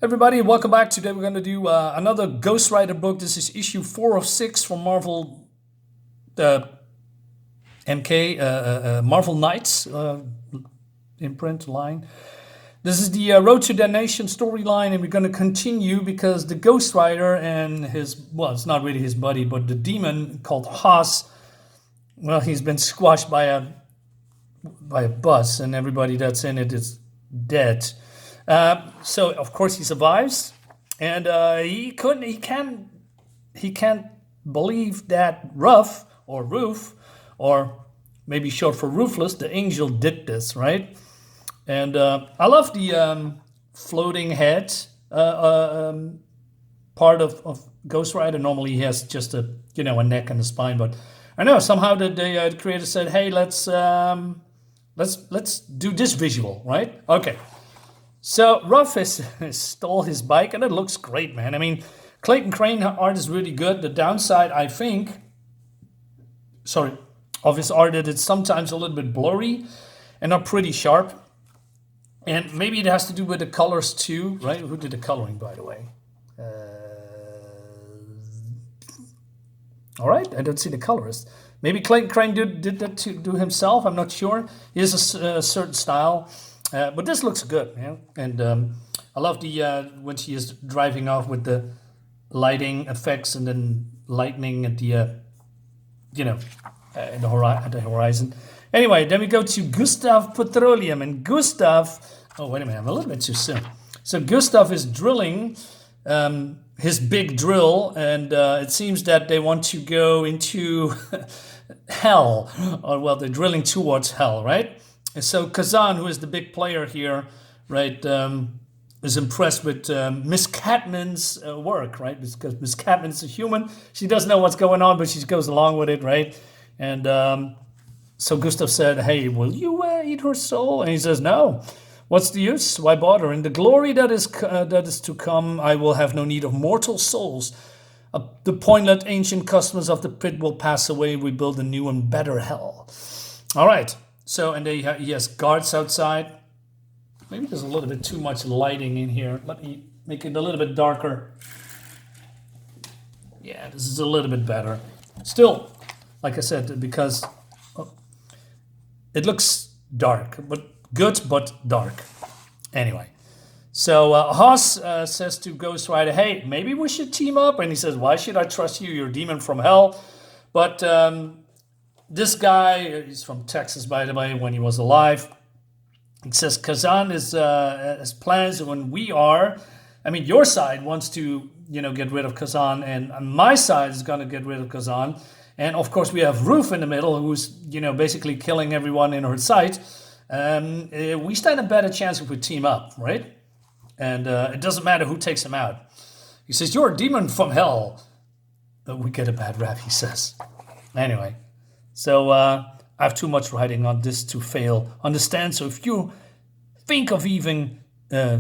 Everybody, welcome back. Today we're going to do another Ghost Rider book. This is issue 4 of 6 from Marvel Marvel Knights imprint line. This is the Road to Damnation storyline, and we're going to continue because the Ghost Rider and his, well, it's not really his buddy, but the demon called Haas, well, he's been squashed by a bus, and everybody that's in it is dead. So of course he survives, and he can't believe that Ruth, or maybe short for Ruthless, the angel, did this, right? And I love the floating head part of Ghost Rider. Normally he has just a neck and a spine, but I know somehow the creator said, hey, let's do this visual, right? Okay. So Ruth has stole his bike, and it looks great, man. I mean, CLAYTON CRAIN art is really good. The downside, I think, of his art, that it's sometimes a little bit blurry and not pretty sharp. And maybe it has to do with the colors too, right? Who did the coloring, by the way? All right, I don't see the colorist. Maybe CLAYTON CRAIN did that to do himself. I'm not sure. He has a certain style. But this looks good, man. And I love the when she is driving off with the lighting effects and then lightning at the at the horizon. Anyway, then we go to Gustav Petroleum, and Gustav. Oh wait a minute, I'm a little bit too soon. So Gustav is drilling his big drill, and it seems that they want to go into hell, or well, they're drilling towards hell, right? And so Kazaan, who is the big player here, right, is impressed with Miss Catman's work, right? Because Miss Catman's a human. She doesn't know what's going on, but she goes along with it, right? And so Gustav said, hey, will you eat her soul? And he says, no. What's the use? Why bother? In the glory that is to come, I will have no need of mortal souls. The pointless ancient customs of the pit will pass away. We build a new and better hell. All right. So, and he has guards outside. Maybe there's a little bit too much lighting in here. Let me make it a little bit darker. Yeah, this is a little bit better. Still, like I said, because it looks dark, but good, but dark. Anyway, so Haas says to Ghost Rider, hey, maybe we should team up. And he says, why should I trust you? You're a demon from hell. But this guy, he's from Texas, by the way, when he was alive. He says Kazaan has plans when we are. I mean, your side wants to, get rid of Kazaan, and my side is going to get rid of Kazaan. And of course, we have Ruth in the middle, who's, basically killing everyone in her sight. We stand a better chance if we team up, right? And it doesn't matter who takes him out. He says, you're a demon from hell. We get a bad rap, he says. Anyway. So I have too much writing on this to fail. Understand? So if you think of even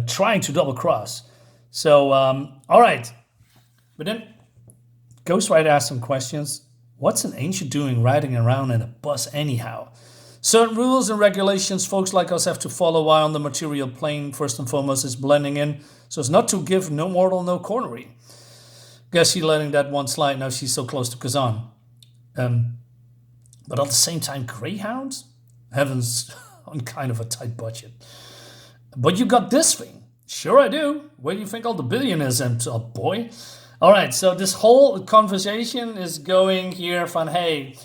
trying to double cross. So, all right. But then Ghost Rider asks some questions. What's an angel doing riding around in a bus anyhow? Certain rules and regulations folks like us have to follow while on the material plane. First and foremost is blending in. So as not to give no mortal, no cornery. Guess she's letting that one slide now she's so close to Kazaan. But at the same time, Greyhounds? Heavens, on kind of a tight budget. But you got this thing. Sure I do. Where do you think all the billionaires end up, boy? All right, so this whole conversation is going here from, hey,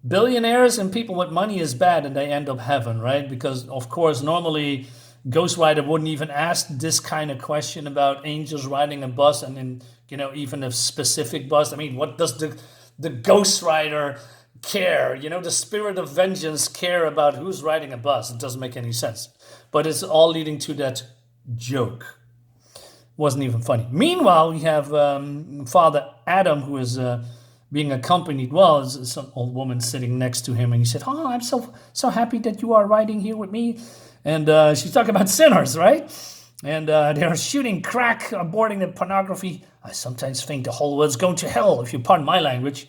billionaires and people with money is bad and they end up heaven, right? Because, of course, normally Ghost Rider wouldn't even ask this kind of question about angels riding a bus and then, even a specific bus. I mean, what does the Ghost Rider care, the spirit of vengeance care about who's riding a bus? It doesn't make any sense. But it's all leading to that joke. Wasn't even funny. Meanwhile, we have Father Adam, who is being accompanied. Well, there's some old woman sitting next to him, and he said, oh, I'm so happy that you are riding here with me. And she's talking about sinners, right? And they're shooting crack, aborting the pornography. I sometimes think the whole world's going to hell, if you pardon my language.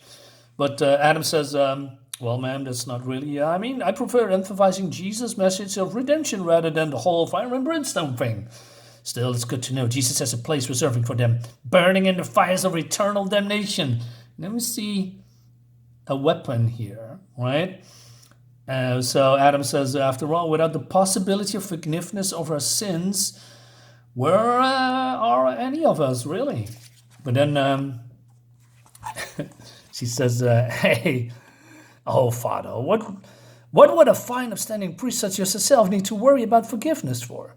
But Adam says, well, ma'am, that's not really... I prefer emphasizing Jesus' message of redemption rather than the whole fire and brimstone thing. Still, it's good to know Jesus has a place reserving for them, burning in the fires of eternal damnation. Let me see a weapon here, right? So Adam says, after all, without the possibility of forgiveness of our sins, where are any of us, really? But then she says, hey, oh, Father, what would a fine upstanding priest such as yourself need to worry about forgiveness for?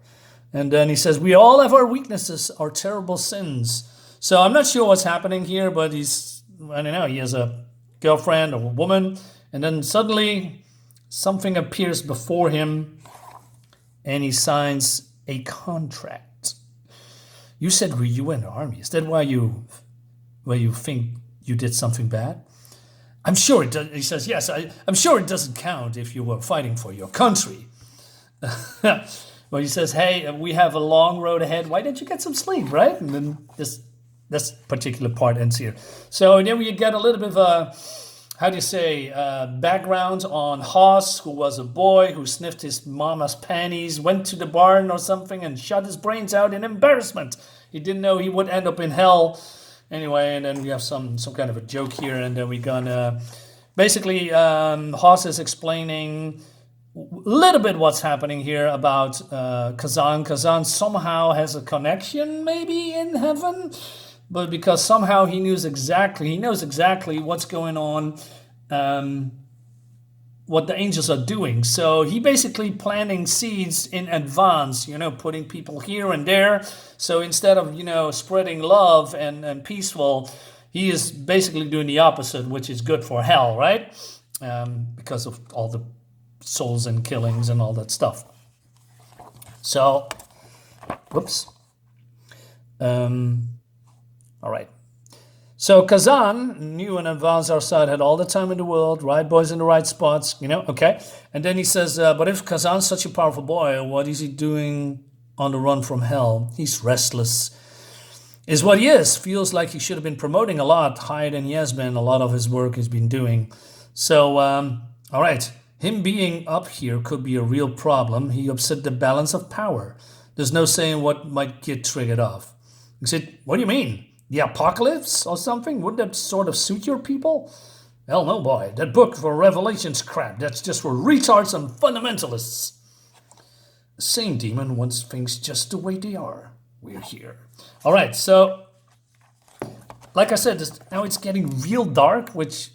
And then he says, we all have our weaknesses, our terrible sins. So I'm not sure what's happening here, but I don't know, he has a girlfriend or a woman, and then suddenly something appears before him, and he signs a contract. You said you were in the army. Is that why you think you did something bad? I'm sure it does. He says, yes, I'm sure it doesn't count if you were fighting for your country. Well, he says, hey, we have a long road ahead. Why don't you get some sleep, right? And then this particular part ends here. So then we get a little bit of background on Haas, who was a boy who sniffed his mama's panties, went to the barn or something and shot his brains out in embarrassment. He didn't know he would end up in hell. Anyway, and then we have some kind of a joke here, and then we're gonna basically Haas is explaining a little bit what's happening here about Kazaan. Kazaan somehow has a connection maybe in heaven, but because somehow he knows exactly what's going on, what the angels are doing. So he basically planting seeds in advance, putting people here and there. So instead of, spreading love and peaceful, he is basically doing the opposite, which is good for hell, right? Because of all the souls and killings and all that stuff. So, whoops. All right. So Kazaan knew in advance our side had all the time in the world, right boys in the right spots, okay. And then he says, but if Kazaan's such a powerful boy, what is he doing on the run from hell? He's restless. Is what he is. Feels like he should have been promoting a lot higher than he has been. A lot of his work he's been doing. So, all right. Him being up here could be a real problem. He upset the balance of power. There's no saying what might get triggered off. He said, what do you mean? The apocalypse or something? Wouldn't that sort of suit your people? Hell no, boy. That book for Revelation's crap. That's just for retards and fundamentalists. The same demon wants things just the way they are. We're here. All right, so like I said, now it's getting real dark, which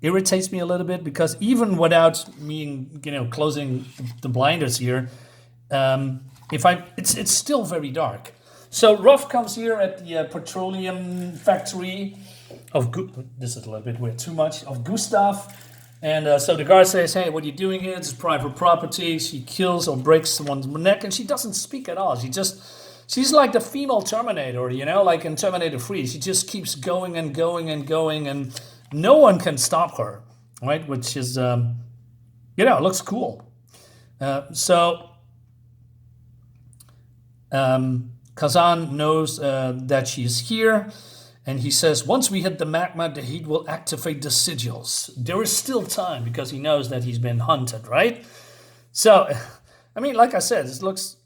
irritates me a little bit because even without me, closing the blinders here, it's still very dark. So Ruth comes here at the petroleum factory of this is a little bit weird, too much of Gustav, and so the guard says, "Hey, what are you doing here? It's private property." She kills or breaks someone's neck, and she doesn't speak at all. She's like the female Terminator, like in Terminator 3. She just keeps going and going and going, and no one can stop her, right? Which is, it looks cool. Kazaan knows that she's here, and he says, once we hit the magma, the heat will activate the sigils. There is still time because he knows that he's been hunted, right? So, like I said, this looks,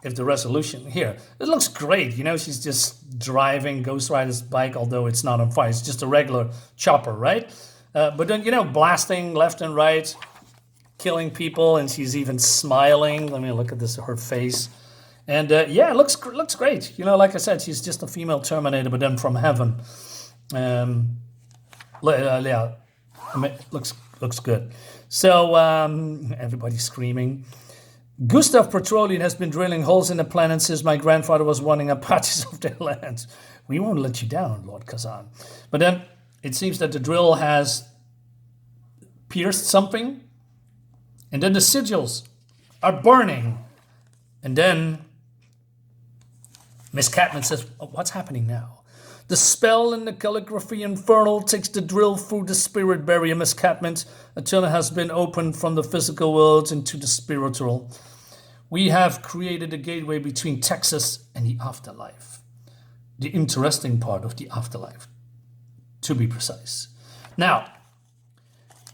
if the resolution here, it looks great. She's just driving Ghost Rider's bike, although it's not on fire. It's just a regular chopper, right? But then, blasting left and right, killing people, and she's even smiling. Let me look at her face. And it looks great. Like I said, she's just a female Terminator, but then from heaven. Looks good. So everybody's screaming. Gustav Petroleum has been drilling holes in the planet since my grandfather was wanting Apaches of their land. We won't let you down, Lord Kazaan. But then it seems that the drill has pierced something, and then the sigils are burning. And then Miss Catman says, what's happening now? The spell in the calligraphy infernal takes the drill through the spirit barrier, Miss Catman, until it has been opened from the physical world into the spiritual. We have created a gateway between Texas and the afterlife. The interesting part of the afterlife, to be precise. Now,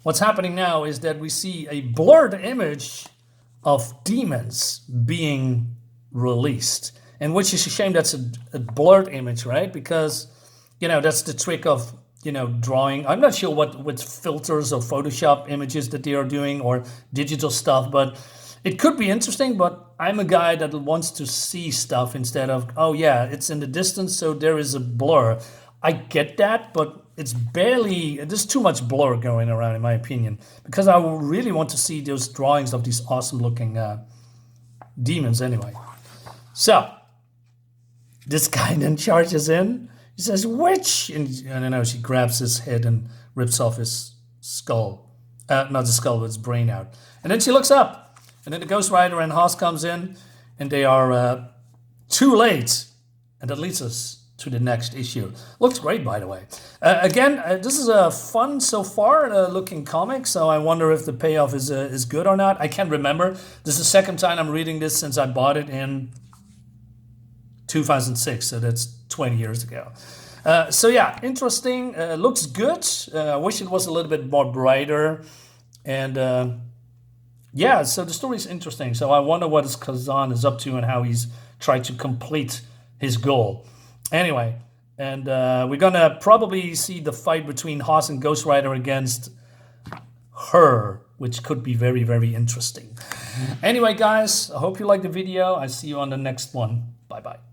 what's happening now is that we see a blurred image of demons being released. And which is a shame that's a blurred image, right? Because, you know, that's the trick of, you know, drawing. I'm not sure what filters or Photoshop images that they are doing or digital stuff, but it could be interesting. But I'm a guy that wants to see stuff instead of, oh yeah, it's in the distance, so there is a blur. I get that, but it's barely, there's too much blur going around in my opinion, because I really want to see those drawings of these awesome looking demons anyway. So this guy then charges in. He says, "Witch!" And I don't know, she grabs his head and rips off his skull. Not the skull, but his brain out. And then she looks up. And then the Ghost Rider and Haas comes in. And they are too late. And that leads us to the next issue. Looks great, by the way. Again, this is a fun so far looking comic. So I wonder if the payoff is good or not. I can't remember. This is the second time I'm reading this since I bought it in 2006, so that's 20 years ago. So yeah, interesting. Looks good. I wish it was a little bit more brighter. And yeah, so the story is interesting. So I wonder what Kazaan is up to and how he's tried to complete his goal. Anyway, and we're gonna probably see the fight between Haas and Ghost Rider against her, which could be very, very interesting. Anyway, guys, I hope you liked the video. I see you on the next one. Bye-bye.